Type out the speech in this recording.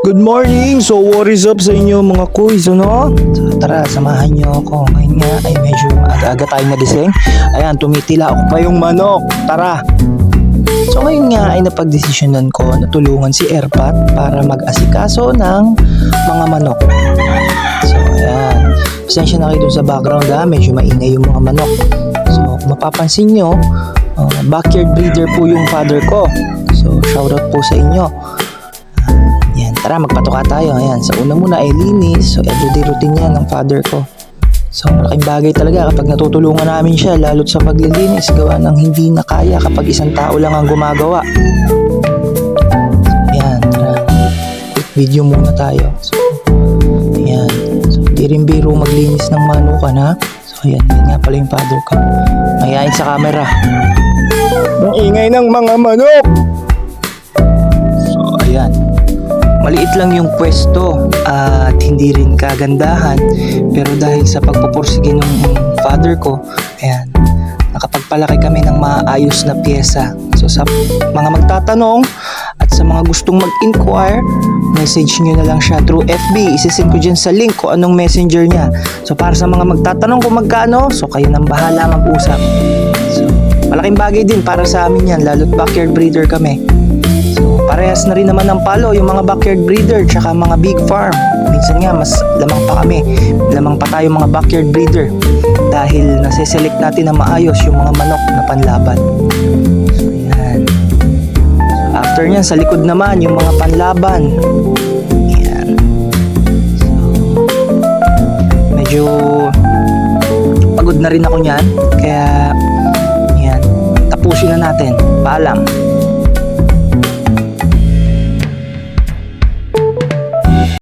Good morning! So what is up sa inyo mga kuys, ano? So, tara, samahan nyo ako. Ngayon nga ay medyo aga-aga tayo nagising. Ayan, tumitila ako pa yung manok. Tara! So ngayon nga ay napagdesisyonan ko na tulungan si Erpat para mag-asikaso ng mga manok. So ayan, pasensya na kayo dun sa background ha, medyo maingay yung mga manok. So kung mapapansin nyo, backyard breeder po yung father ko. So shoutout po sa inyo. Yan, tara magpatuka tayo. Ayan, sa una muna ay linis. So everyday routine yan ng father ko. So malaking bagay talaga kapag natutulungan namin siya, lalo't sa paglilinis, gawa ng hindi na kaya kapag isang tao lang ang gumagawa. So yan, tara. Quick video muna tayo. So ayan, so di rin biro maglinis ng manukan ha. So ayan, yan nga pala yung father ko. Mayayain sa camera. Ang ingay ng mga manok! So ayan, maliit lang yung pwesto at hindi rin kagandahan, pero dahil sa pagpupursige ng father ko, ayan, nakapagpalaki kami ng maayos na pyesa. So sa mga magtatanong at sa mga gustong mag-inquire, message nyo na lang siya through FB. Isisend ko dyan sa link kung anong messenger niya. So para sa mga magtatanong kung magkano, so kayo nang bahala mag-usap. So malaking bagay din para sa amin yan, lalo't backyard breeder kami. So parehas na rin naman ng palo yung mga backyard breeder tsaka mga big farm. Minsan nga mas lamang pa kami, lamang pa tayo mga backyard breeder dahil nase-select natin na maayos yung mga manok na panlaban. So yan. So, after nyan sa likod naman yung mga panlaban. Yan. So medyo pagod na rin ako nyan, kaya yan, tapusin na natin. Paalam.